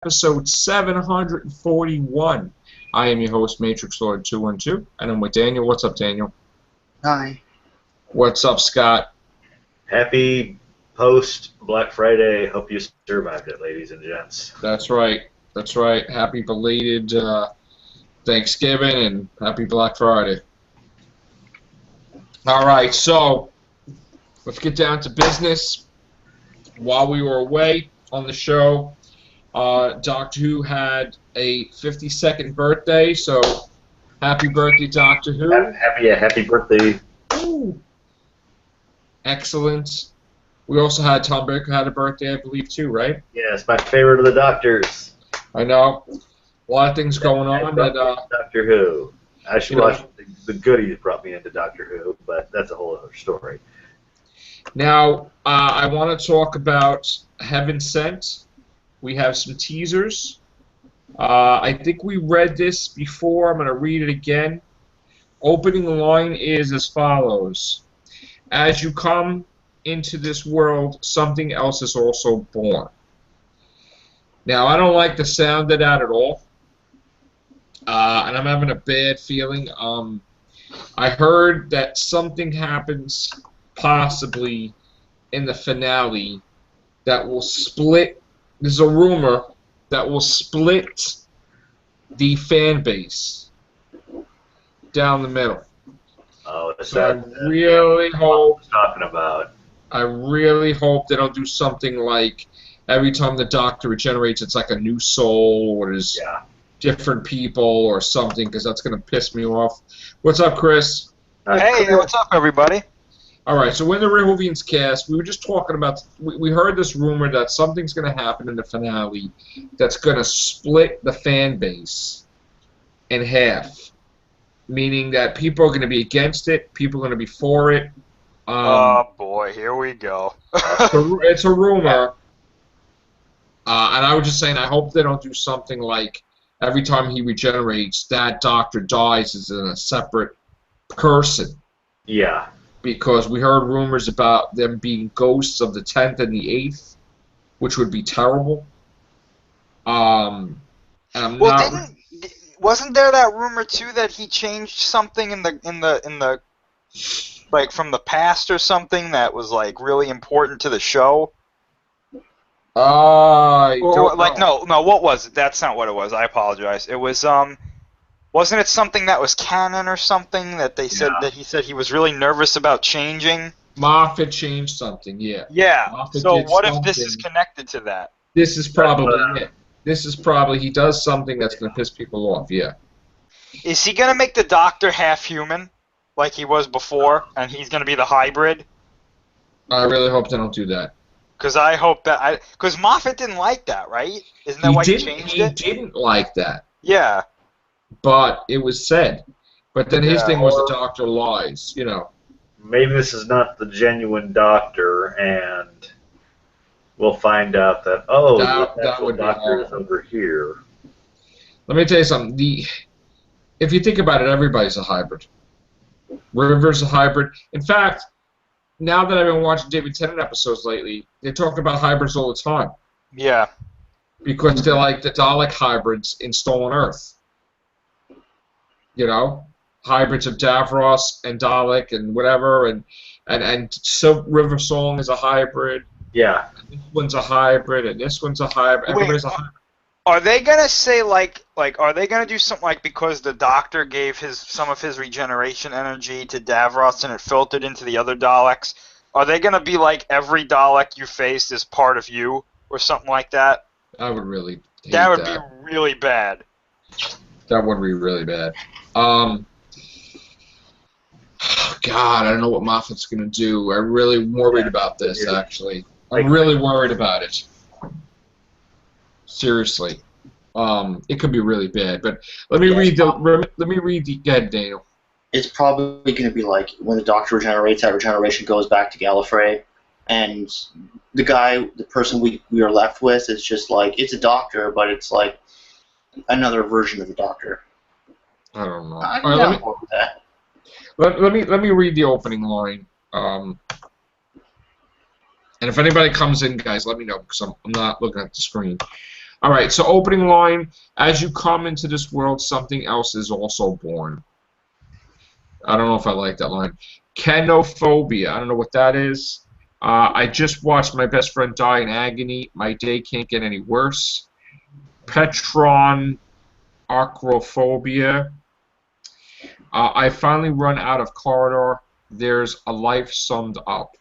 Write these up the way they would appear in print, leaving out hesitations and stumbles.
episode 741. I am your host, Matrix Lord 212, and I'm with Daniel. What's up, Daniel? Hi. What's up, Scott? Happy post-Black Friday. Hope you survived it, ladies and gents. That's right. That's right. Happy belated Thanksgiving and happy Black Friday. All right, so let's get down to business. While we were away on the show, Doctor Who had a 52nd birthday, so happy birthday, Doctor Who. Happy birthday. Ooh. Excellent. We also had Tom Baker had a birthday, I believe, too, right? Yeah, it's my favorite of the Doctors. I know. A lot of things going on. Doctor Who. I should watch the goodies brought me into Doctor Who, but that's a whole other story. Now, I want to talk about Heaven Sent. We have some teasers. I think we read this before. I'm going to read it again. Opening line is as follows. As you come into this world, something else is also born. Now, I don't like the sound of that at all. And I'm having a bad feeling. I heard that something happens possibly in the finale that will split. There's a rumor that will split the fan base down the middle. Oh, that's so I really hope. Talking about. I really hope they don't do something like every time the Doctor regenerates, it's like a new soul, or there's different people or something, because that's going to piss me off. What's up, Chris? Hey, what's up, everybody? All right, so when the Whovians cast, we were just talking about, we heard this rumor that something's going to happen in the finale that's going to split the fan base in half, meaning that people are going to be against it, people are going to be for it. Oh, boy, here we go. It's a rumor, and I was just saying, I hope they don't do something like every time he regenerates, that Doctor dies as in a separate person. Yeah. Because we heard rumors about them being ghosts of the 10th and the 8th, which would be terrible. And I'm not. Wasn't there that rumor too that he changed something in the like from the past or something that was like really important to the show? No, what was it? That's not what it was. I apologize. It was wasn't it something that was canon or something that they said that he said he was really nervous about changing? Moffat changed something, yeah. Yeah. Moffat so what something. if this is connected to that? This is probably it. This is probably he does something that's going to piss people off, yeah. Is he going to make the Doctor half human like he was before, and he's going to be the hybrid? I really hope they don't do that. Because I hope that because Moffat didn't like that, right? Isn't that why he changed it? He didn't like that. Yeah. But it was said. But then his thing was the Doctor lies, you know. Maybe this is not the genuine Doctor, and we'll find out that, the actual Doctor is over here. Let me tell you something. If you think about it, everybody's a hybrid. River's a hybrid. In fact, now that I've been watching David Tennant episodes lately, they talk about hybrids all the time. Yeah. Because they're like the Dalek hybrids in Stolen Earth. You know? Hybrids of Davros and Dalek and whatever, and Silk River Song is a hybrid. Yeah. And this one's a hybrid, and this one's a hybrid. Everybody's a hybrid. Are they gonna say like are they gonna do something like because the Doctor gave some of his regeneration energy to Davros and it filtered into the other Daleks? Are they gonna be like every Dalek you faced is part of you or something like that? I would really hate that. Would be really bad. That would be really bad. God, I don't know what Moffat's gonna do. I'm really worried about this. Actually, I'm really worried about it. Seriously, it could be really bad. But let me read the. Go ahead, Daniel. It's probably going to be like when the Doctor regenerates, that regeneration goes back to Gallifrey, and the person we are left with is just like it's a Doctor, but it's like another version of the Doctor. I don't know. I'm down with that. Let me read the opening line. And if anybody comes in, guys, let me know because I'm not looking at the screen. All right, so opening line, as you come into this world, something else is also born. I don't know if I like that line. Kenophobia, I don't know what that is. I just watched my best friend die in agony. My day can't get any worse. Petron acrophobia. I finally run out of corridor. There's a life summed up.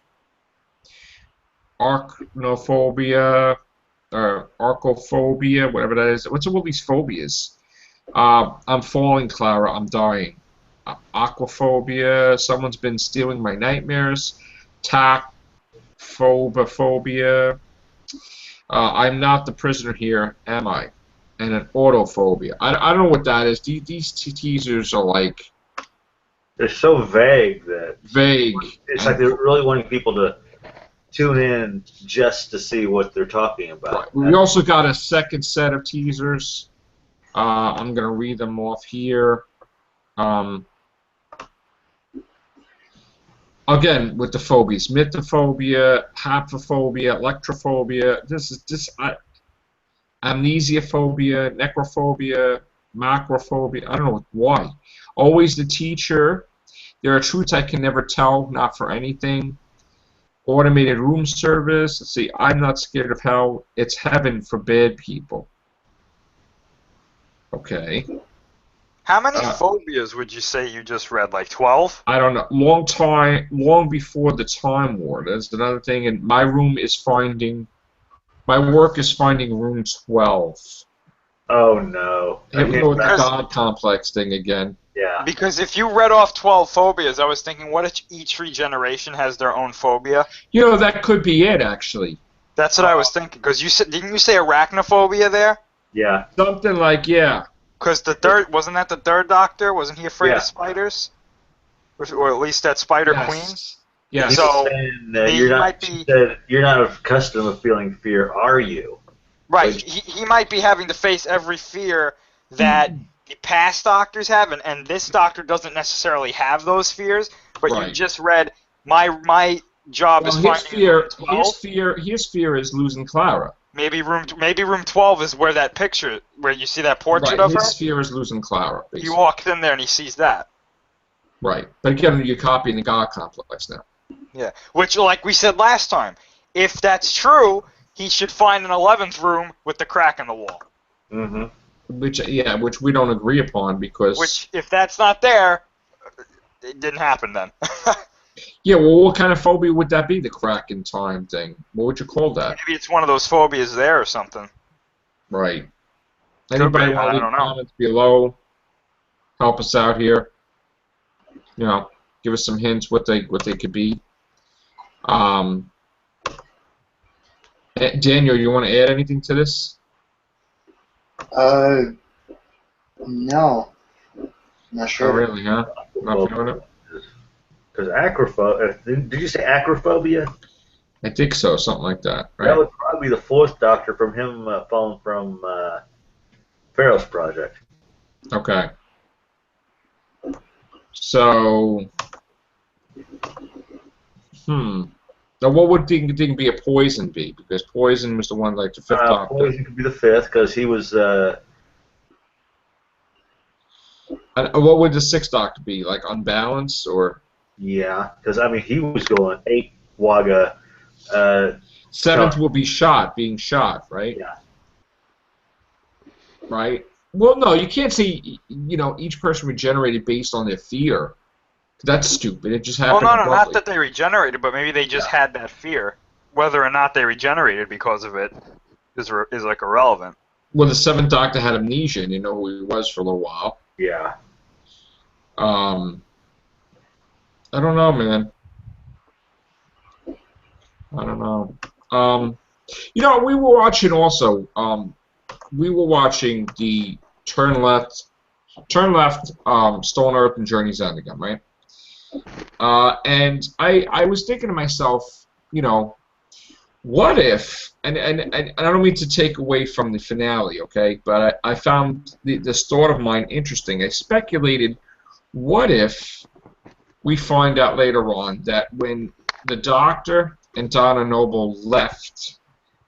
Arachnophobia, or archophobia, whatever that is. What's all these phobias? I'm falling, Clara. I'm dying. Aquaphobia. Someone's been stealing my nightmares. Tacphobophobia. I'm not the prisoner here, am I? And an autophobia. I don't know what that is. These teasers are like... They're so vague that... Vague. It's like they're really wanting people to tune in just to see what they're talking about. Right. We also got a second set of teasers. I'm going to read them off here. Again, with the phobias. Mythophobia, haptophobia, electrophobia. Amnesiophobia, necrophobia, macrophobia. I don't know why. Always the teacher. There are truths I can never tell, not for anything. Automated room service. Let's see. I'm not scared of hell. It's heaven forbid, people. Okay. How many phobias would you say you just read? Like 12? I don't know. Long before the Time War. That's another thing. And my work is finding room 12. Oh no. Here we go with the God complex thing again. Yeah. Because if you read off 12 phobias, I was thinking, what if each regeneration has their own phobia? You know, that could be it, actually. That's what I was thinking. Because didn't you say arachnophobia there? Yeah. Something like, yeah. Because wasn't that the third Doctor? Wasn't he afraid of spiders? Or at least that Spider Queen? Yeah. So you're not accustomed to feeling fear, are you? Right. He might be having to face every fear that the past Doctors have, and this Doctor doesn't necessarily have those fears. But you just read my job is finding room 12. His fear is losing Clara. Maybe room 12 is where that picture, where you see that portrait of her. His fear is losing Clara. Basically. He walks in there and he sees that. Right, but again, you're copying the God complex now. Yeah, which, like we said last time, if that's true, he should find an 11th room with the crack in the wall. Mm-hmm. Which we don't agree upon because. Which, if that's not there, it didn't happen then. Yeah, well, what kind of phobia would that be, the crack in time thing? What would you call that? Maybe it's one of those phobias there or something. Right. Anybody want to leave comments below? Help us out here. You know, give us some hints what they could be. Daniel, you want to add anything to this? No. Not sure. Oh, really, huh? Not feeling it? Because did you say acrophobia? I think so, something like that, right? That would probably be the fourth Doctor from him falling from Pharaoh's project. Okay. So, Now, what would Ding be a poison be? Because poison was the one like the fifth Doctor. Poison could be the fifth because he was. And what would the sixth Doctor be? Like unbalanced or? Yeah, because I mean he was going 8 Waga. Seventh will be being shot, right? Yeah. Right. Well, no, you can't say each person regenerated based on their fear. That's stupid. It just happened. Well, no, not that they regenerated, but maybe they just had that fear. Whether or not they regenerated because of it is like irrelevant. Well, the seventh Doctor had amnesia, and you know who he was for a little while. Yeah. I don't know, man. I don't know. We were watching also. We were watching the Turn Left, Stolen Earth and Journey's End again, right? And I was thinking to myself, what if? And I don't mean to take away from the finale, okay? But I found this thought of mine interesting. I speculated, what if we find out later on that when the Doctor and Donna Noble left,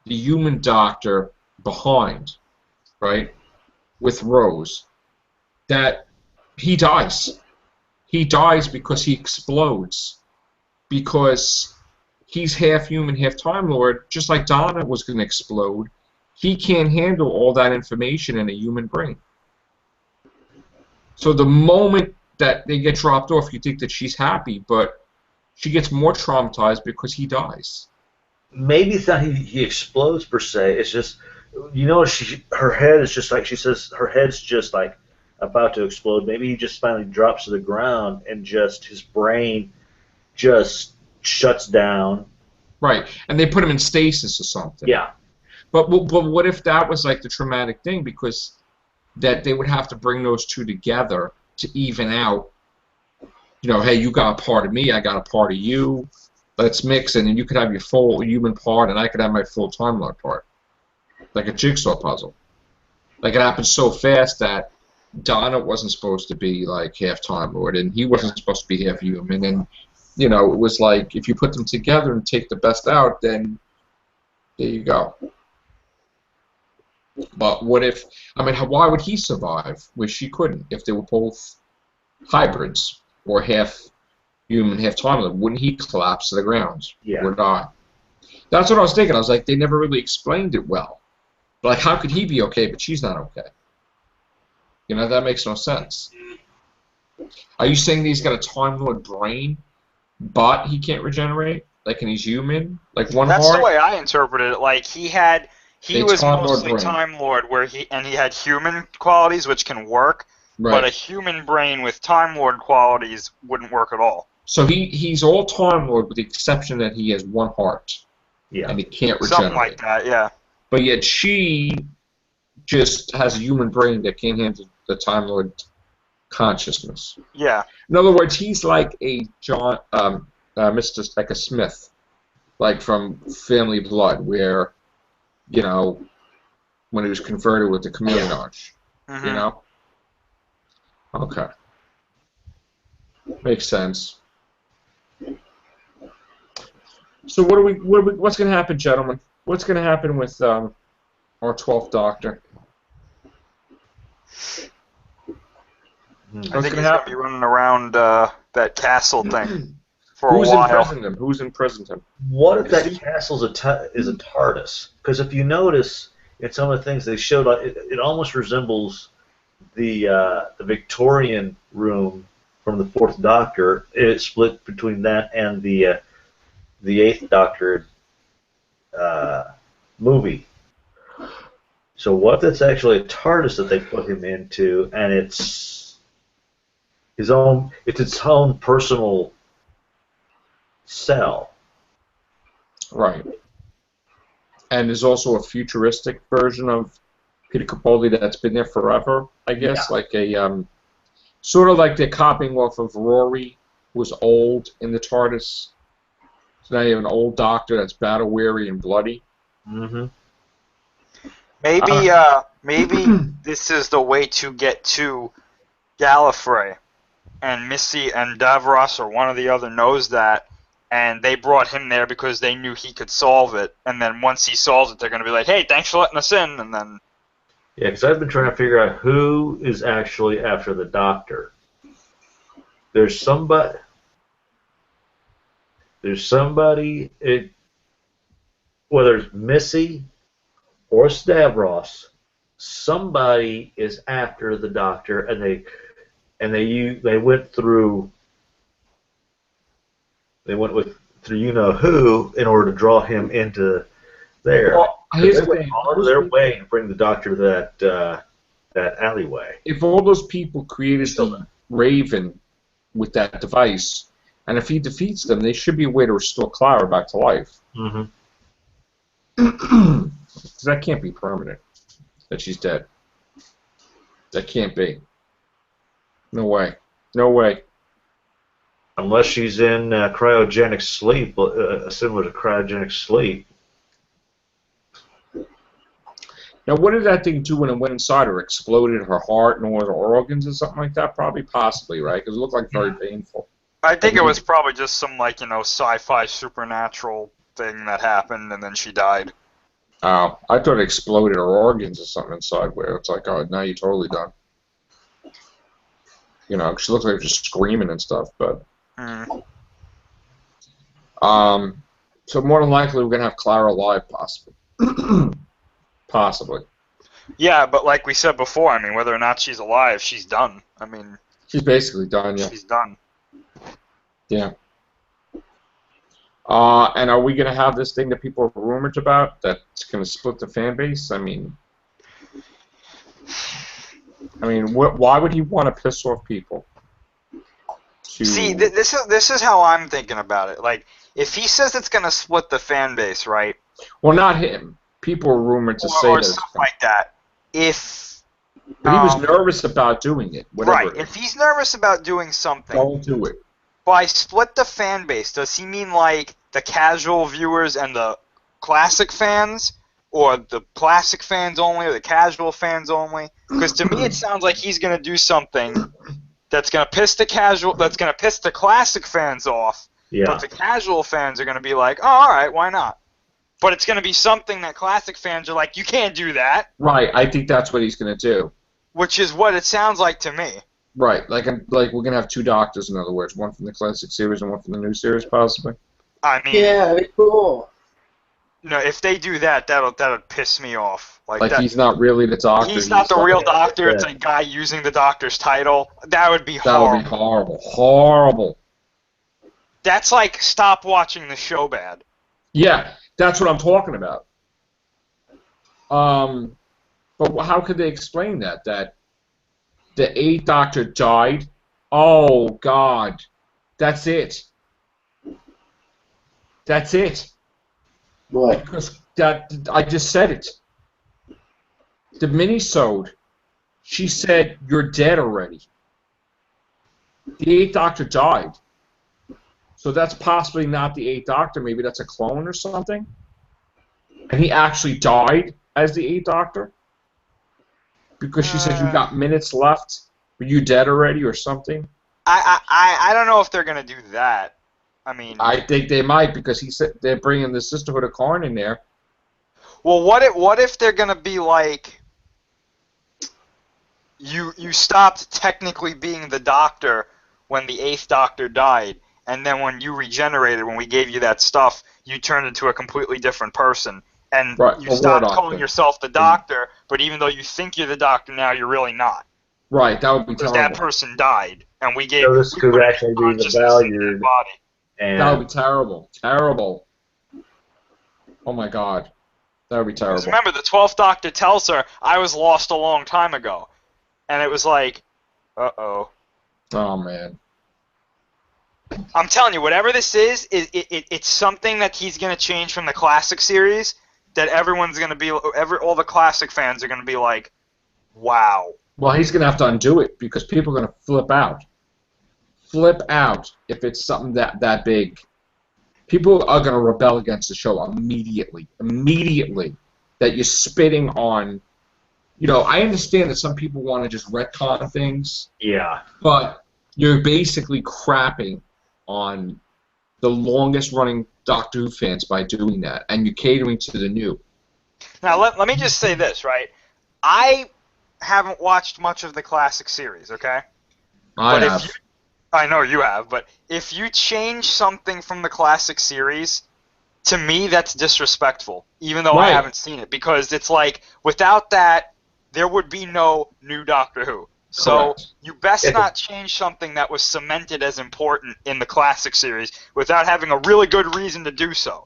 the human Doctor behind, right, with Rose, that he dies. He dies because he explodes. Because he's half human, half Time Lord, just like Donna was going to explode. He can't handle all that information in a human brain. So the moment that they get dropped off, you think that she's happy, but she gets more traumatized because he dies. Maybe it's not he explodes per se. It's just, you know, her head is just like, she says, her head's just like about to explode. Maybe he just finally drops to the ground and just his brain just shuts down. Right, and they put him in stasis or something. Yeah. But what if that was like the traumatic thing? Because that they would have to bring those two together to even out. You know, hey, you got a part of me, I got a part of you. Let's mix it, and you could have your full human part, and I could have my full Time Lord part. Like a jigsaw puzzle. Like it happened so fast that Donna wasn't supposed to be like half Time Lord, and he wasn't supposed to be half human, and you know, it was like if you put them together and take the best out, then there you go. But what if, I mean, why would he survive where she couldn't if they were both hybrids or half human, half Time Lord? Wouldn't he collapse to the ground or die? That's what I was thinking. I was like, they never really explained it well. Like, how could he be okay, but she's not okay? You know, that makes no sense. Are you saying that he's got a Time Lord brain, but he can't regenerate? Like, and he's human? Like, one heart? That's the way I interpreted it. Like, he was mostly brain. Time Lord, where he had human qualities, which can work, but a human brain with Time Lord qualities wouldn't work at all. So he's all Time Lord with the exception that he has one heart. Yeah. And he can't regenerate. Something like that, yeah. But yet she just has a human brain that can't handle the Time Lord consciousness. Yeah. In other words, he's like a Mr. like a Smith, like from Family Blood, where, you know, when he was converted with the chameleon arch, you know. Okay, makes sense. So what's going to happen, gentlemen? What's going to happen with our 12th Doctor? I think he's going to be running around that castle thing for a while. Who's imprisoned him? Who's imprisoned him? What if that castle is a TARDIS? Because if you notice in some of the things they showed, it almost resembles the Victorian room from the Fourth Doctor. It's split between that and the Eighth Doctor movie. So what if it's actually a TARDIS that they put him into, and it's its own personal cell? Right. And there's also a futuristic version of Peter Capaldi that's been there forever, I guess, like a sort of like they're copying off of Rory, who was old in the TARDIS. So now you have an old Doctor that's battle weary and bloody. Mm-hmm. Maybe this is the way to get to Gallifrey, and Missy and Davros or one or the other knows that, and they brought him there because they knew he could solve it. And then once he solves it, they're going to be like, "Hey, thanks for letting us in." And then because I've been trying to figure out who is actually after the Doctor. There's somebody. Whether it's Missy or Stavros, somebody is after the Doctor, and they went through you know who in order to draw him into there. Well, they went all of their way to bring the Doctor to that alleyway. If all those people created the Raven with that device, and if he defeats them, there should be a way to restore Clara back to life. Mm-hmm. Because that can't be permanent, that she's dead. That can't be. No way. No way. Unless she's in cryogenic sleep, similar to cryogenic sleep. Now, what did that thing do when it went inside her? Exploded her heart and all her organs or something like that? Probably, possibly, right? Because it looked like very painful. I think it was probably just some, like, you know, sci-fi supernatural thing that happened, and then she died. I thought it exploded her organs or something inside where it's like, oh, now you're totally done. You know, she looks like she's screaming and stuff, but... So more than likely we're going to have Clara alive, possibly. Possibly. Yeah, but like we said before, I mean, whether or not she's alive, she's done. I mean... She's basically done, yeah. She's done. Yeah. And are we going to have this thing that people are rumored about that's going to split the fan base? I mean, why would he want to piss off people? See, this is how I'm thinking about it. Like, if he says it's going to split the fan base, right? Well, not him. People are rumored to say or that. Stuff like that. If... But he was nervous about doing it. Right. If he's nervous about doing something... Don't do it. By split the fan base, does he mean like the casual viewers and the classic fans, or the classic fans only, or the casual fans only? Because to me, it sounds like he's going to do something that's going to piss the classic fans off. Yeah. But the casual fans are going to be like, oh, all right, why not? But it's going to be something that classic fans are like, you can't do that. Right. I think that's what he's going to do. Which is what it sounds like to me. Right, like we're gonna have two doctors, in other words, one from the classic series and one from the new series, possibly. I mean, yeah, that'd be cool. No, if they do that, that'll piss me off. Like he's not really the doctor. He's not the real doctor. It's a guy using the doctor's title. That would be horrible. That would be horrible. Horrible. That's like stop watching the show bad. Yeah, that's what I'm talking about. But how could they explain that? That the 8th Doctor died? Oh, God. That's it. That's it. What? Because I just said it. The minisode, she said, you're dead already. The 8th Doctor died. So that's possibly not the 8th Doctor. Maybe that's a clone or something. And he actually died as the 8th Doctor? Because she said you got minutes left, were you dead already or something? I don't know if they're gonna do that. I mean, I think they might because he said they're bringing the Sisterhood of Karn in there. Well, what if they're gonna be like you stopped technically being the Doctor when the 8th Doctor died, and then when you regenerated, when we gave you that stuff, you turned into a completely different person. And you stopped calling yourself the Doctor, but even though you think you're the Doctor now, you're really not. Right, that would be terrible. Because that person died, and we gave... So this could actually be the valued body. And that would be terrible. Terrible. Oh my God. That would be terrible. Remember, the 12th Doctor tells her, I was lost a long time ago. And it was like, uh-oh. Oh, man. I'm telling you, whatever this is it's something that he's going to change from the classic series that everyone's going to be, all the classic fans are going to be like, wow. Well, he's going to have to undo it because people are going to flip out. Flip out if it's something that big. People are going to rebel against the show immediately. Immediately. That you're spitting on... You know, I understand that some people want to just retcon things. Yeah. But you're basically crapping on the longest-running Doctor Who fans by doing that, and you're catering to the new. Now, let me just say this, right? I haven't watched much of the classic series, okay? I have. I know you have, but if you change something from the classic series, to me, that's disrespectful, even though I haven't seen it, because it's like, without that, there would be no new Doctor Who. So you best not change something that was cemented as important in the classic series without having a really good reason to do so.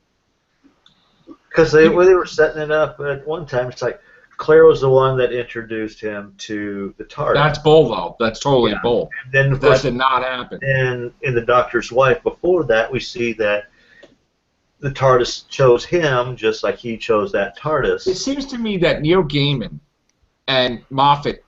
Because they were setting it up at one time, it's like Claire was the one that introduced him to the TARDIS. That's bull, though. That's totally bull. And then, that did not happen. And in The Doctor's Wife, before that, we see that the TARDIS chose him just like he chose that TARDIS. It seems to me that Neil Gaiman and Moffat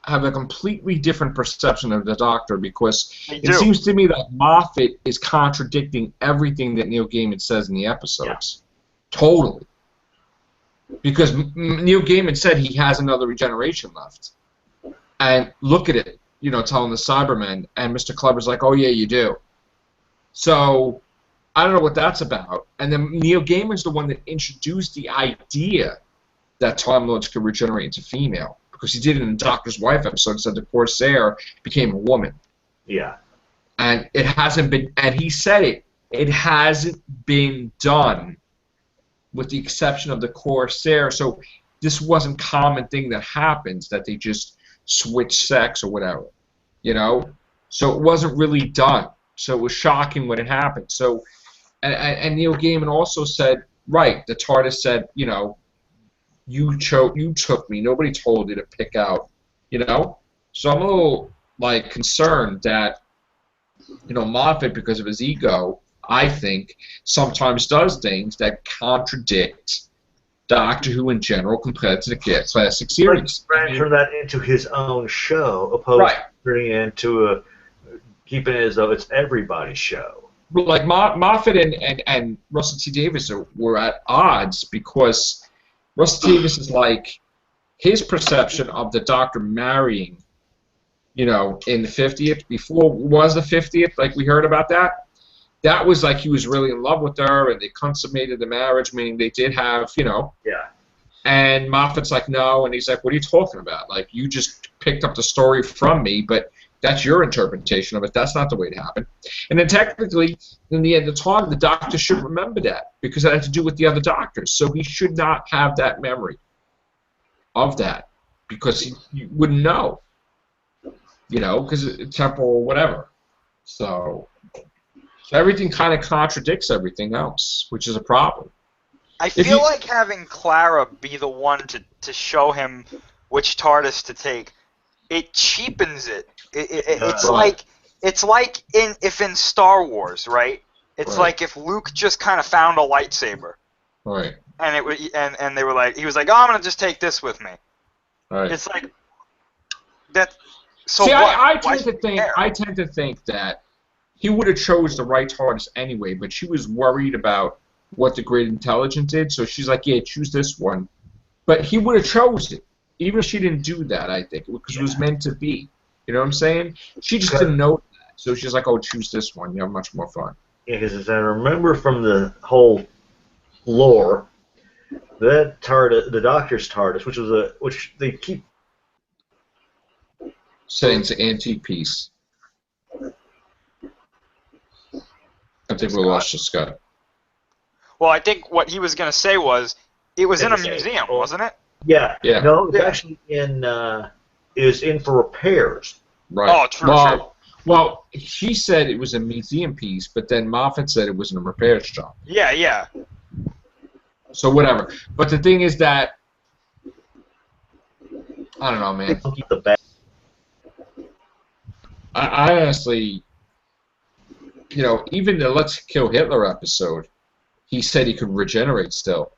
have a completely different perception of the Doctor because it seems to me that Moffat is contradicting everything that Neil Gaiman says in the episodes. Yeah. Totally. Because Neil Gaiman said he has another regeneration left. And look at it, you know, telling the Cybermen, and Mr. Clever's like, oh yeah, you do. So I don't know what that's about. And then Neil Gaiman's the one that introduced the idea that Time Lords could regenerate into female, because he did it in the Doctor's Wife episode. Said the Corsair became a woman. Yeah. And it hasn't been, and he said it hasn't been done, with the exception of the Corsair. So this wasn't a common thing that happens, that they just switch sex or whatever, you know? So it wasn't really done. So it was shocking when it happened. So, and Neil Gaiman also said, right, the TARDIS said, you know, you took me. Nobody told you to pick out, you know? So I'm a little, like, concerned that, you know, Moffat, because of his ego, I think, sometimes does things that contradict Doctor Who in general compared to the classic series. Transfer that into his own show, opposed to turning it into keeping it as though it's everybody's show. Like Moffat and Russell T Davies were at odds, because Russell T Davies is like, his perception of the Doctor marrying, you know, in the 50th, before was the 50th, like we heard about that. That was like he was really in love with her, and they consummated the marriage, meaning they did have, you know. Yeah. And Moffat's like, no, and he's like, what are you talking about? Like, you just picked up the story from me, but that's your interpretation of it. That's not the way it happened. And then technically, in the end of time, the Doctor should remember that, because it had to do with the other Doctors. So he should not have that memory of that, because he wouldn't know. You know, because temporal or whatever. So everything kind of contradicts everything else, which is a problem. I feel like having Clara be the one to show him which TARDIS to take, it cheapens it. It's like in Star Wars, right? It's like if Luke just kind of found a lightsaber, right? And they were like, he was like, oh, I'm gonna just take this with me. Right. It's like that. So see, what? I tend to think that he would have chose the right TARDIS anyway, but she was worried about what the Great Intelligence did, so she's like, yeah, choose this one. But he would have chose it, even if she didn't do that, I think, because it was meant to be. You know what I'm saying? She just didn't know that, so she's like, oh, choose this one. You have much more fun. Yeah, because as I remember from the whole lore, that TARDIS, the Doctor's TARDIS, which they keep saying it's an antique piece. I think we lost you, Scott. Well, I think what he was going to say was, it was in a museum, wasn't it? Yeah. Yeah. No, it's actually is in for repairs. Right. Oh, true. Well, she said it was a museum piece, but then Moffat said it was in a repair shop. Yeah, yeah. So whatever. But the thing is that, I don't know, man. I honestly, you know, even the Let's Kill Hitler episode, he said he could regenerate still.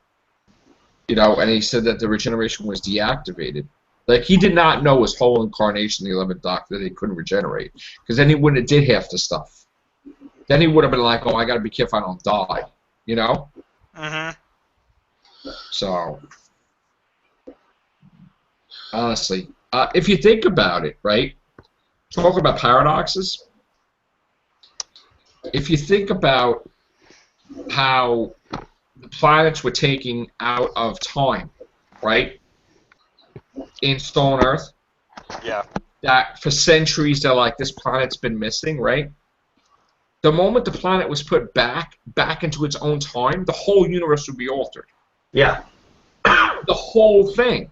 You know, and he said that the regeneration was deactivated. Like, he did not know his whole incarnation, the 11th Doctor, that he couldn't regenerate. Because then he wouldn't have did half the stuff. Then he would have been like, oh, I got to be careful I don't die. You know? Mm-hmm. So, honestly, if you think about it, right? Talk about paradoxes. If you think about how the planets were taking out of time, right? In Stone Earth. Yeah. That for centuries they're like, this planet's been missing, right? The moment the planet was put back into its own time, the whole universe would be altered. Yeah. The whole thing.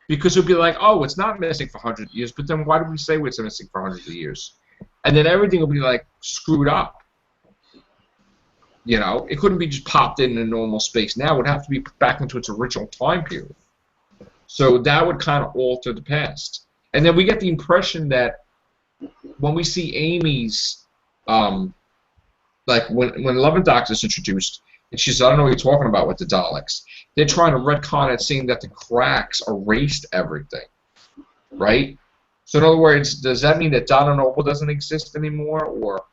Because it would be like, oh, it's not missing for 100 years, but then why do we say it's missing for hundreds of years? And then everything will be like screwed up. You know, it couldn't be just popped in a normal space. Now it would have to be put back into its original time period. So that would kind of alter the past. And then we get the impression that when we see Amy's, like when 11th Doctor is introduced, and she says, I don't know what you're talking about with the Daleks. They're trying to retcon it, saying that the cracks erased everything, right? So in other words, does that mean that Donna Noble doesn't exist anymore, or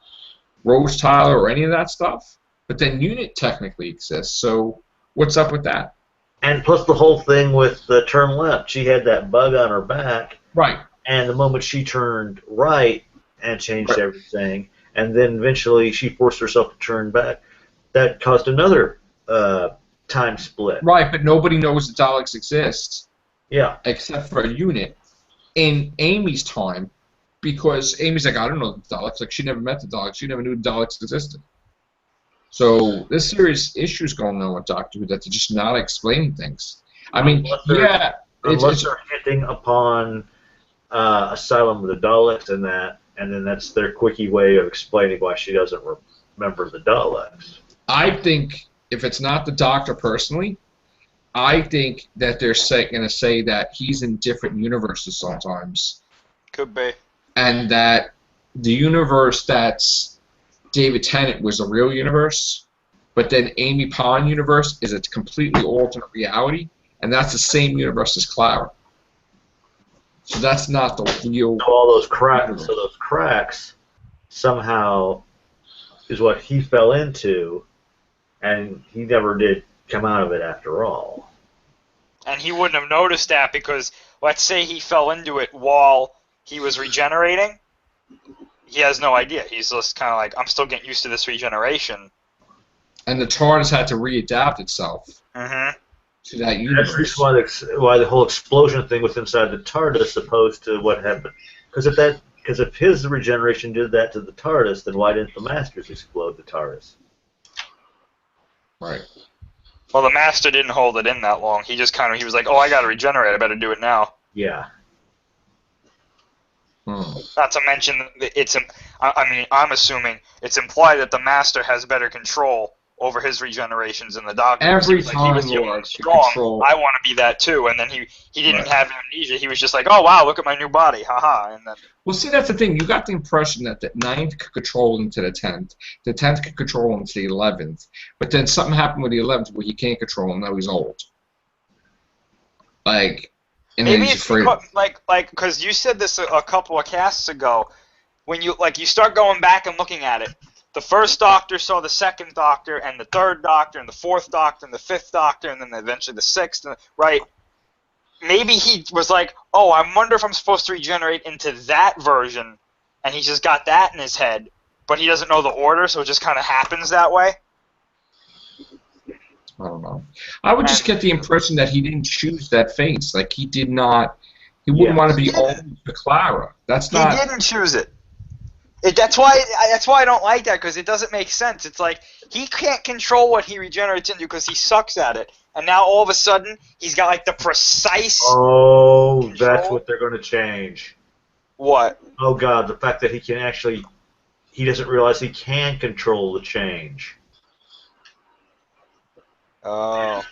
Rose Tyler, or any of that stuff? But then Unit technically exists, so what's up with that? And plus the whole thing with the turn left. She had that bug on her back. Right. And the moment she turned right and changed everything, and then eventually she forced herself to turn back, that caused another time split. Right, but nobody knows the Daleks exist Yeah. except for a unit. In Amy's time, because Amy's like, I don't know the Daleks. Like, she never met the Daleks. She never knew the Daleks existed. So there's serious issues going on with Doctor Who that they're just not explaining things. I mean, yeah, unless they're hinting upon Asylum with the Daleks and then that's their quickie way of explaining why she doesn't remember the Daleks. I think if it's not the Doctor personally, I think that they're going to say that he's in different universes sometimes. Could be. And that the universe that's David Tennant was a real universe, but then Amy Pond universe is a completely alternate reality, and that's the same universe as Clara. So that's not the real. So all those cracks. So those cracks somehow is what he fell into, and he never did come out of it after all. And he wouldn't have noticed that because, let's say he fell into it while he was regenerating. He has no idea. He's just kind of like, I'm still getting used to this regeneration. And the TARDIS had to readapt itself to that universe. That's the reason why the whole explosion thing was inside the TARDIS, opposed to what happened. Because if his regeneration did that to the TARDIS, then why didn't the Masters explode the TARDIS? Right. Well, the Master didn't hold it in that long. He just he was like, oh, I got to regenerate. I better do it now. Yeah. Not to mention, I'm assuming it's implied that the Master has better control over his regenerations than the Doctor. Every like time he he was was strong, control. I want to be that too. And then he didn't have amnesia. He was just like, oh wow, look at my new body, haha. And then. Well, see, that's the thing. You got the impression that the 9th could control him to the 10th. The 10th could control him to the 11th. But then something happened with the 11th where he can't control him. Now he's old. Like, and maybe he's it's afraid. Because you said this a couple of casts ago. When you start going back and looking at it, the first Doctor saw the second Doctor and the third Doctor and the fourth Doctor and the fifth Doctor and then eventually the sixth. Right? Maybe he was like, oh, I wonder if I'm supposed to regenerate into that version, and he's just got that in his head, but he doesn't know the order, so it just kind of happens that way. I don't know. I would just get the impression that he didn't choose that face. Like, he did not. He wouldn't want to be old to Clara. That's not. He didn't choose it. That's why I don't like that, because it doesn't make sense. It's like he can't control what he regenerates into because he sucks at it, and now all of a sudden he's got like the precise. Oh, control. that's what they're going to change. What? Oh God, the fact that he doesn't realize he can control the change. Oh.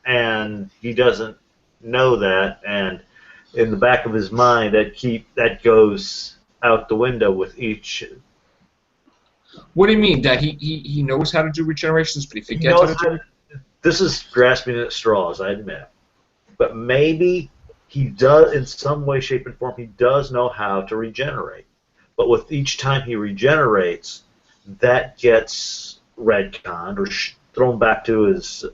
And he doesn't know that, and in the back of his mind, that goes out the window with each. What do you mean? That he knows how to do regenerations, but he forgets how to do it? This is grasping at straws, I admit. But maybe he does, in some way, shape, and form, he does know how to regenerate. But with each time he regenerates, that gets retconned or thrown back to his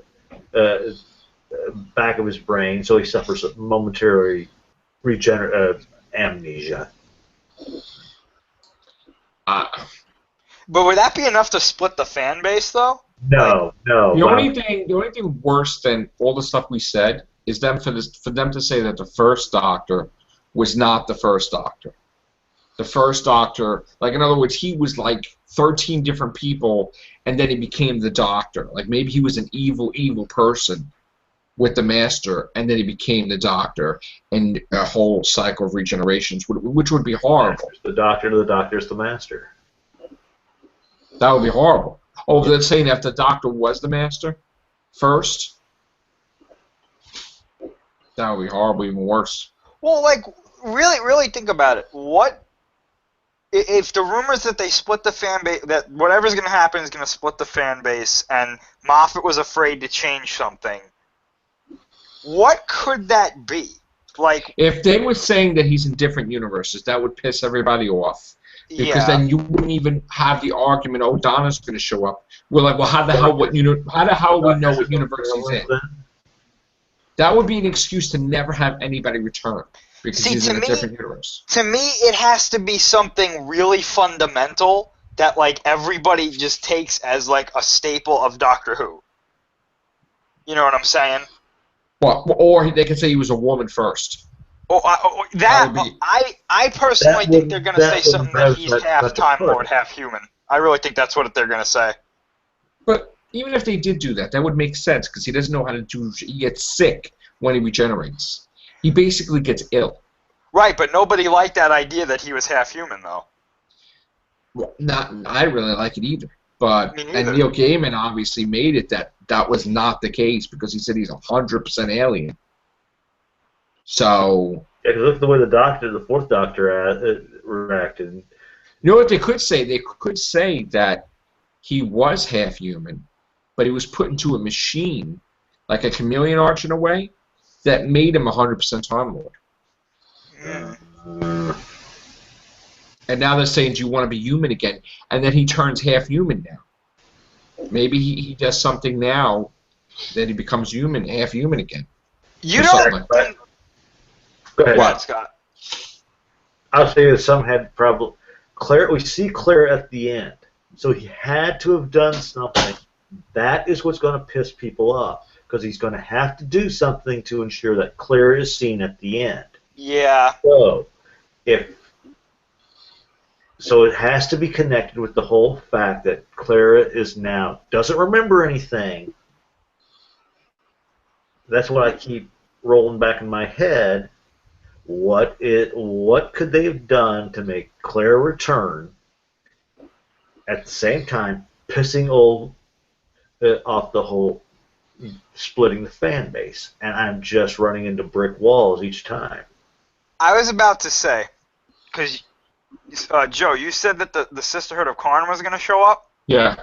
back of his brain, so he suffers a momentary amnesia. But would that be enough to split the fan base, though? No. The only thing worse than all the stuff we said is for them to say that the first Doctor was not the first Doctor. The first Doctor, like, in other words, he was like 13 different people, and then he became the Doctor. Like, maybe he was an evil person with the Master, and then he became the Doctor, and a whole cycle of regenerations, which would be horrible. The Doctor to the Doctor's the Master. That would be horrible. Oh, they're saying that the Doctor was the Master first? That would be horrible, even worse. Well, like, really think about it. What if the rumors that they split the fan base, that whatever's going to happen is going to split the fan base, and Moffat was afraid to change something? What could that be? Like, if they were saying that he's in different universes, that would piss everybody off. Because then you wouldn't even have the argument, oh, Donna's going to show up. We're like, well, how the hell we know what universe he's in? That would be an excuse to never have anybody return. Because he's in a different universe. To me, it has to be something really fundamental that like everybody just takes as like a staple of Doctor Who. You know what I'm saying? Well, or they could say he was a woman first. I personally think they're going to say something that he's half such a Time push. Lord, half human. I really think that's what they're going to say. But even if they did do that, that would make sense because he doesn't know how to do. He gets sick when he regenerates. He basically gets ill. Right, but nobody liked that idea that he was half human, though. Well, I really like it either. But Me neither. and Neil Gaiman obviously made it that was not the case because he said he's 100% alien. So Yeah, because look at the way the fourth Doctor reacted. you know what they could say? They could say that he was half human, but he was put into a machine, like a chameleon arch in a way, that made him 100% Time Lord. Mm. And now they're saying, do you want to be human again? And then he turns half human now. Maybe he does something now that he becomes human, half human again. You Or don't something like that. think... Go ahead. What, Scott? I'll say that some had probably Claire. We see Claire at the end, so he had to have done something. That is what's going to piss people off because he's going to have to do something to ensure that Claire is seen at the end. Yeah. So it has to be connected with the whole fact that Clara is now doesn't remember anything. That's what I keep rolling back in my head. What could they have done to make Claire return at the same time pissing off the whole splitting the fan base? And I'm just running into brick walls each time. I was about to say, because, Joe, you said that the Sisterhood of Karn was going to show up? Yeah.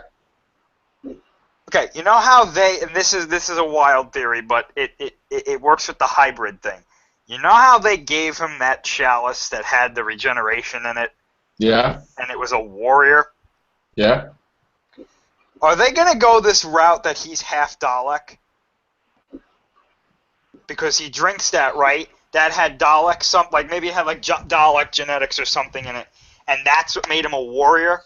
Okay, you know how and this is a wild theory, but it works with the hybrid thing. You know how they gave him that chalice that had the regeneration in it? Yeah. And it was a warrior? Yeah. Are they going to go this route that he's half Dalek? Because he drinks that, right? That had Dalek, like maybe it had like Dalek genetics or something in it, and that's what made him a warrior.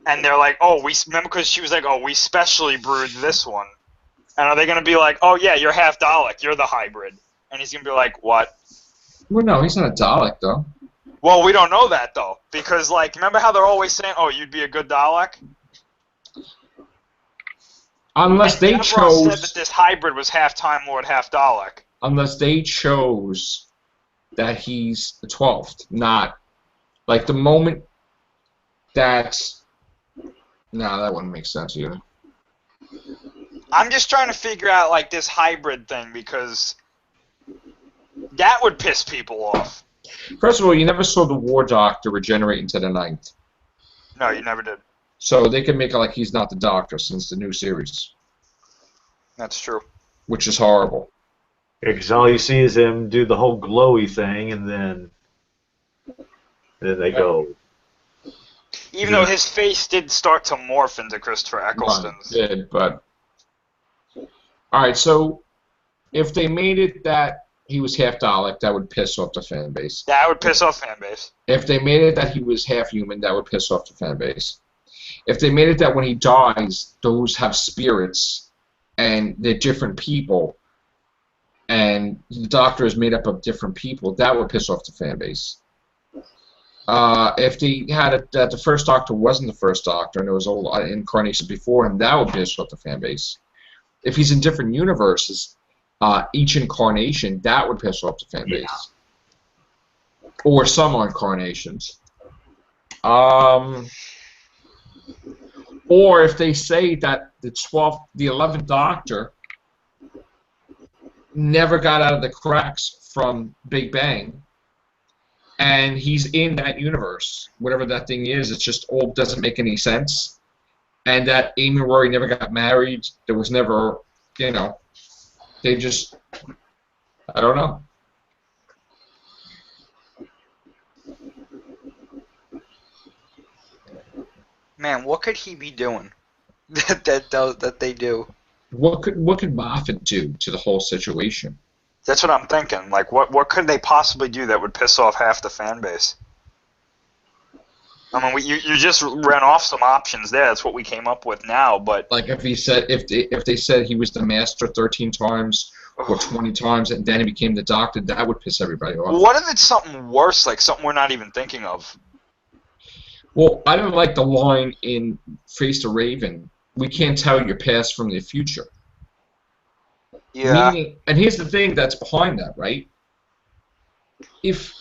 And they're like, oh, remember because she was like, oh, we specially brewed this one. And are they going to be like, oh yeah, you're half Dalek, you're the hybrid? And he's going to be like, what? Well, no, he's not a Dalek though. Well, we don't know that though, because like, remember how they're always saying, oh, you'd be a good Dalek? Unless they chose. Said that this hybrid was half Time Lord, half Dalek. Unless they chose that he's the 12th, not like the moment that's. No, that wouldn't make sense either. I'm just trying to figure out like this hybrid thing because that would piss people off. First of all, you never saw the War Doctor regenerate into the 9th. No, you never did. So they can make it like he's not the Doctor since the new series. That's true. Which is horrible. Because all you see is him do the whole glowy thing, and then they go. Even though his face did start to morph into Christopher Eccleston's. It did, but... Alright, so if they made it that he was half Dalek, that would piss off the fan base. That would piss off fan base. If they made it that he was half human, that would piss off the fan base. If they made it that when he dies, those have spirits, and they're different people, and the Doctor is made up of different people, that would piss off the fan base. If they had it that the first Doctor wasn't the first Doctor and there was old incarnations before him, that would piss off the fan base. If he's in different universes, each incarnation, that would piss off the fan base. Or some incarnations. Or if they say that the 11th Doctor never got out of the cracks from Big Bang, and he's in that universe, whatever that thing is, it just all doesn't make any sense, and that Amy and Rory never got married, there was never, they just, I don't know. Man, what could he be doing that they do? What could Moffat do to the whole situation? That's what I'm thinking. Like, what could they possibly do that would piss off half the fan base? I mean, you just ran off some options there. That's what we came up with now. But Like if they said he was the master 13 times or 20 times, and then he became the doctor, that would piss everybody off. what if it's something worse, like something we're not even thinking of? Well, I don't like the line in Face the Raven. We can't tell your past from the future. Yeah. Meaning, and here's the thing that's behind that, right? If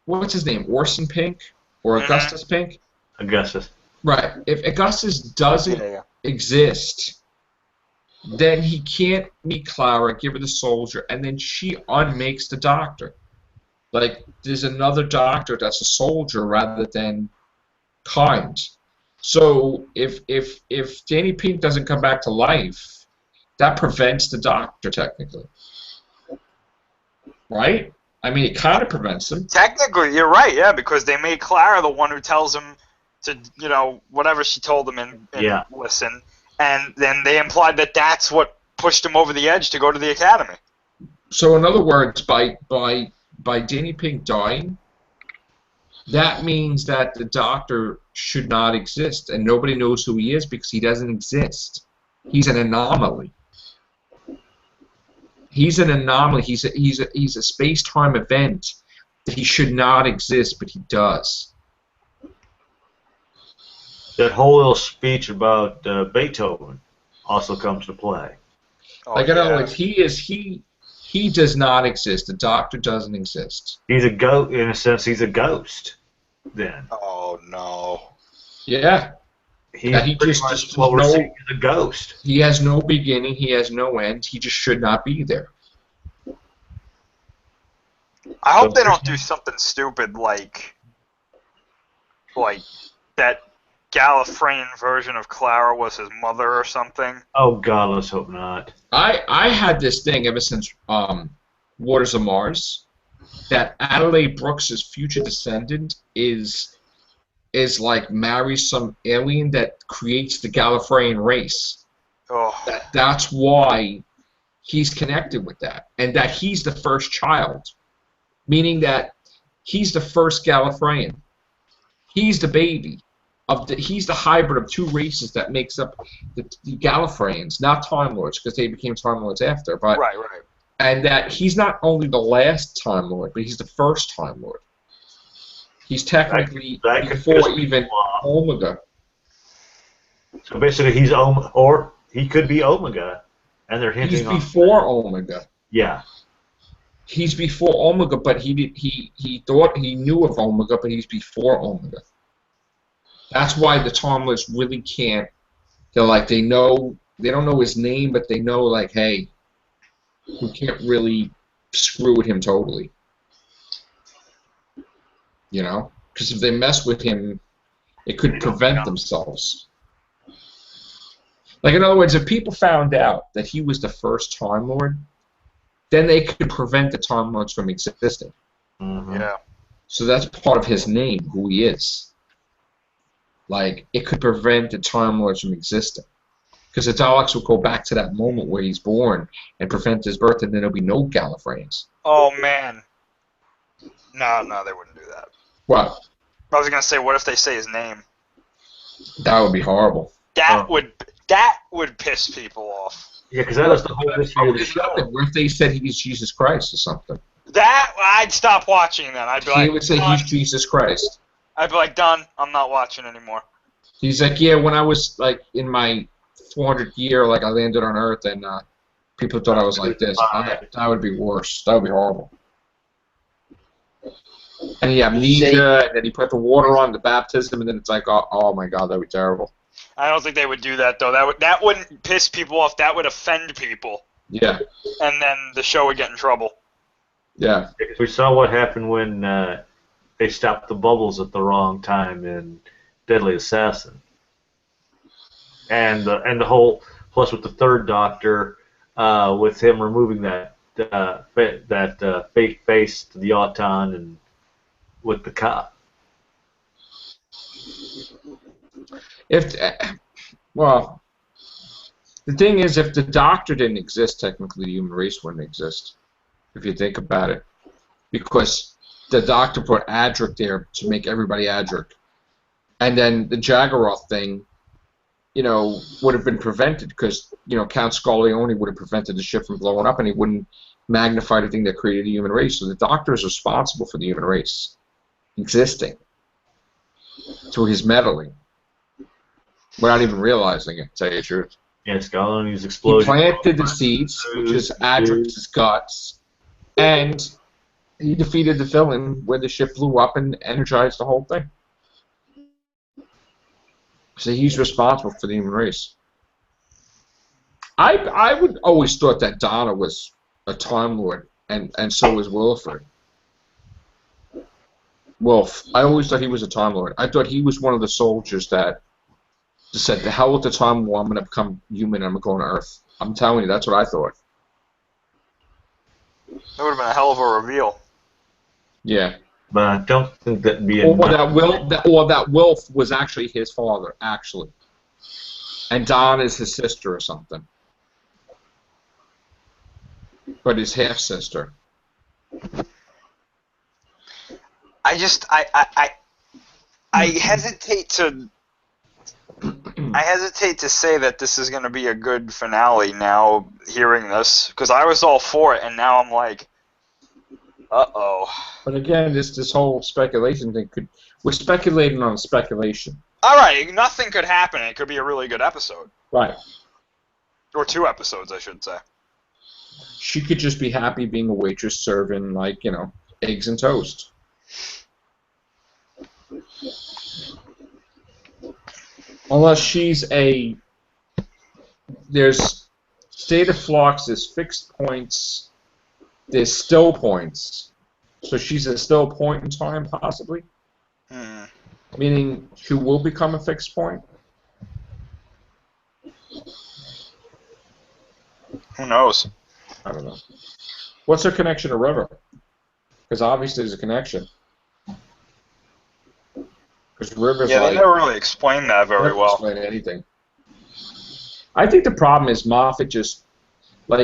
what's his name, Orson Pink or Augustus Pink? Augustus. Right. If Augustus doesn't exist, then he can't meet Clara, give her the soldier, and then she unmakes the doctor. Like, there's another doctor that's a soldier rather than kind. So if Danny Pink doesn't come back to life, that prevents the doctor technically. Right? I mean, it kind of prevents him. Technically, you're right, yeah, because they made Clara the one who tells him to, whatever she told him and listen. And then they implied that that's what pushed him over the edge to go to the academy. So in other words, by Danny Pink dying, that means that the doctor should not exist, and nobody knows who he is because he doesn't exist. He's an anomaly. He's an anomaly. He's a space-time event that he should not exist, but he does. That whole little speech about Beethoven also comes to play. Like, in other words, he does not exist. The doctor doesn't exist. He's a ghost. In a sense, he's a ghost. Then. Oh no. Yeah. He just what we're seeing is a ghost. He has no beginning. He has no end. He just should not be there. I hope they don't do something stupid like that. Gallifreyan version of Clara was his mother or something. Oh God, let's hope not. I had this thing ever since Waters of Mars that Adelaide Brooks' future descendant is like marries some alien that creates the Gallifreyan race. Oh. That's why he's connected with that, and that he's the first child, meaning that he's the first Gallifreyan. He's the baby. He's the hybrid of two races that makes up the Gallifreyans, not Time Lords, because they became Time Lords after. But right. And that he's not only the last Time Lord, but he's the first Time Lord. He's technically before even Omega. So basically, he's or he could be Omega, and they're hinting. He's before Omega. Yeah. He's before Omega, but he thought he knew of Omega, but he's before Omega. That's why the Time Lords really can't. They're like they don't know his name, but they know like, hey, we can't really screw with him totally. Because if they mess with him, it could prevent themselves. Like, in other words, if people found out that he was the first Time Lord, then they could prevent the Time Lords from existing. Mm-hmm. Yeah. So that's part of his name, who he is. Like, it could prevent the Time Lords from existing. Because the Daleks will go back to that moment where he's born and prevent his birth, and then there'll be no Gallifreyans. Oh, man. No, they wouldn't do that. What? I was going to say, what if they say his name? That would be horrible. That would piss people off. Yeah, because that was the whole history of the show. What if they said he was Jesus Christ or something? That, I'd stop watching then. I'd be like, he would say he's Jesus Christ. I'd be like, done. I'm not watching anymore. He's like, yeah, when I was like in my 400th year, like I landed on Earth, and people thought I was like this. That would be worse. That would be horrible. And he had amnesia, and then he put the water on the baptism, and then it's like, oh my God, that would be terrible. I don't think they would do that though. That wouldn't piss people off. That would offend people. Yeah. And then the show would get in trouble. Yeah. Because we saw what happened when they stopped the bubbles at the wrong time in Deadly Assassin. And the whole, plus with the third Doctor, with him removing that fake face to the Auton and with the cop. Well, the thing is, if the Doctor didn't exist, technically the human race wouldn't exist, if you think about it. Because the Doctor put Adric there to make everybody Adric. And then the Jaggeroth thing, would have been prevented because, Count Scorleone would have prevented the ship from blowing up, and he wouldn't magnify the thing that created the human race. So the Doctor is responsible for the human race existing through his meddling without even realizing it, to tell you the truth. Yeah, Scorleone's He explosion. planted the seeds, which is Adrix's guts, and he defeated the villain when the ship blew up and energized the whole thing. So he's responsible for the human race. I would always thought that Donna was a Time Lord, and so was Wilfred. Wolf. I always thought he was a Time Lord. I thought he was one of the soldiers that just said, "The hell with the Time War. I'm going to become human. And I'm going to Earth." I'm telling you, that's what I thought. That would have been a hell of a reveal. Yeah. But I don't think that'd be Or enough. that Wilf was actually his father, actually, and Don is his sister or something, but his half sister. I hesitate to. I hesitate to say that this is going to be a good finale now, hearing this, because I was all for it, and now I'm like, uh-oh. But again, this whole speculation thing we're speculating on speculation. All right, nothing could happen. It could be a really good episode. Right. Or 2 episodes, I should say. She could just be happy being a waitress serving, eggs and toast. Unless she's there's state of flux, there's fixed points, there's still points. So she's at still point in time, possibly? Meaning she will become a fixed point? Who knows? I don't know. What's her connection to River? Because obviously there's a connection. Because River's they never really explained that very well. Explain anything. I think the problem is Moffat just, how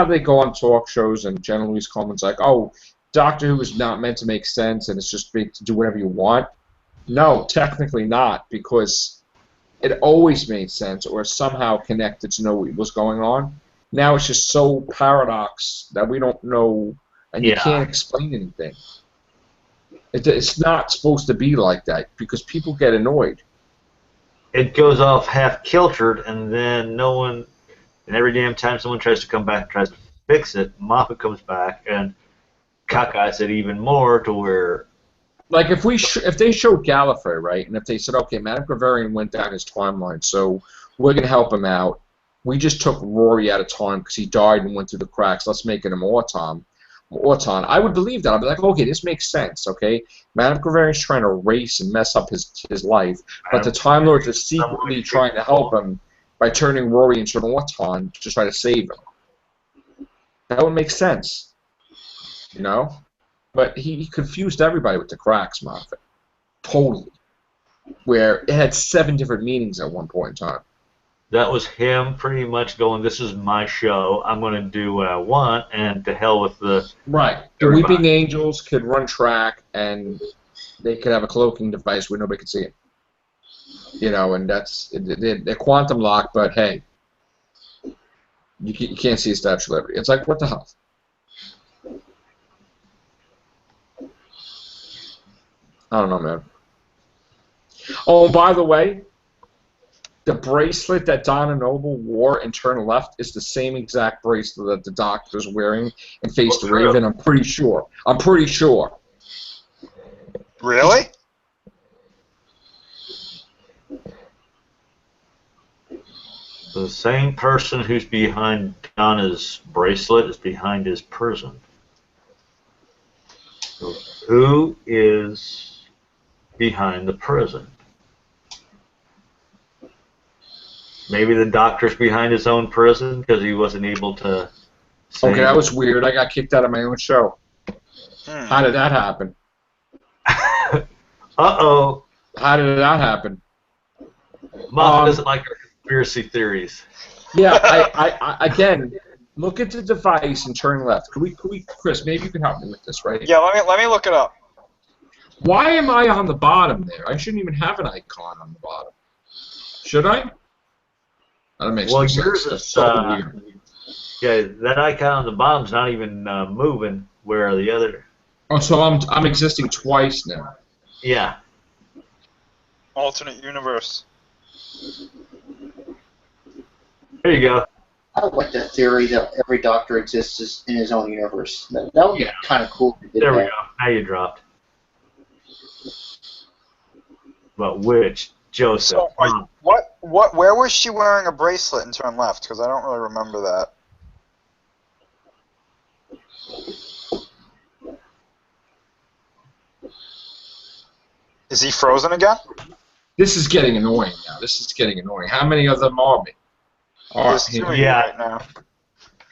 they go on talk shows and General Louise Coleman's like, oh, Doctor Who is not meant to make sense and it's just big to do whatever you want. No, technically not, because it always made sense or somehow connected to know what was going on. Now it's just so paradox that we don't know, and you can't explain anything. It's not supposed to be like that because people get annoyed. It goes off half-kiltered, and then no one, and every damn time someone tries to come back and tries to fix it, Moffat comes back and cockeyes it even more to where... Like if they showed Gallifrey, right, and if they said, okay, Madame Graverian went down his timeline, so we're going to help him out. We just took Rory out of time because he died and went through the cracks. Let's make it an Auton. I would believe that. I'd be like, okay, this makes sense, okay? Madame Graverian's trying to race and mess up his life, but the Time Lords are secretly trying to help him by turning Rory into an Auton to try to save him. That would make sense, But he confused everybody with the cracks, Moffat. Totally. Where it had 7 different meanings at one point in time. That was him pretty much going, this is my show, I'm going to do what I want, and to hell with the... Right. The Weeping Angels could run track, and they could have a cloaking device where nobody could see it. And that's... They're quantum locked, but hey, you can't see a Statue of Liberty. It's like, what the hell? I don't know, man. Oh, and by the way, the bracelet that Donna Noble wore in Turn Left is the same exact bracelet that the Doctor's wearing in Face the Raven. I'm pretty sure. Really? The same person who's behind Donna's bracelet is behind his person. So who is behind the prison? Maybe the Doctor's behind his own prison because he wasn't able to... Okay, that was weird. I got kicked out of my own show. How did that happen? Uh-oh. How did that happen? Moffat doesn't like our conspiracy theories. Yeah, I again, look at the device and turn left. Could we, Chris, maybe you can help me with this, right? Yeah, let me look it up. Why am I on the bottom there? I shouldn't even have an icon on the bottom. Should I? That makes no Well, sense. yours That's is, so weird. yeah, that icon on the bottom's not even moving, where the other, Oh, so I'm existing twice now. yeah. Alternate universe. There you go. I like that theory that every Doctor exists in his own universe. That would be Yeah. kind of cool if you did There we that. go. Now you dropped. But which? Joseph. So, where was she wearing a bracelet and turned left? Because I don't really remember that. Is he frozen again? This is getting annoying now. This is getting annoying. How many of them are me? All right, There's two of you Yeah. right now.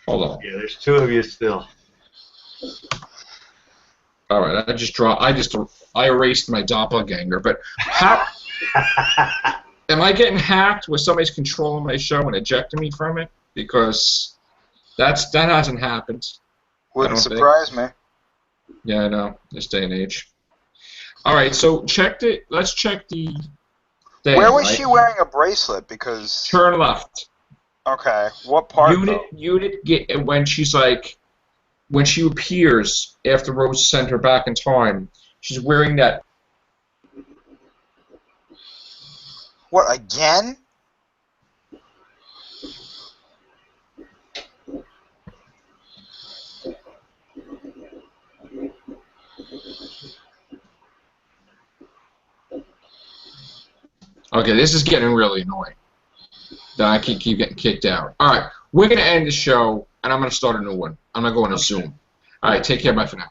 hold on. Yeah, there's two of you still. All right, I erased my doppelganger. But how am I getting hacked? Was somebody's controlling my show and ejecting me from it? Because that hasn't happened. Wouldn't don't think. surprise me. Yeah, I know. This day and age. All right, so let's check the thing. Where was right? she wearing a bracelet? Because Turn left. okay, what part? Unit get when she's like when she appears after Rose sent her back in time. She's wearing that. What again? Okay, this is getting really annoying. Then I keep getting kicked out. All right, we're gonna end the show, and I'm gonna start a new one. I'm gonna go on a Zoom. All right, take care. Bye for now.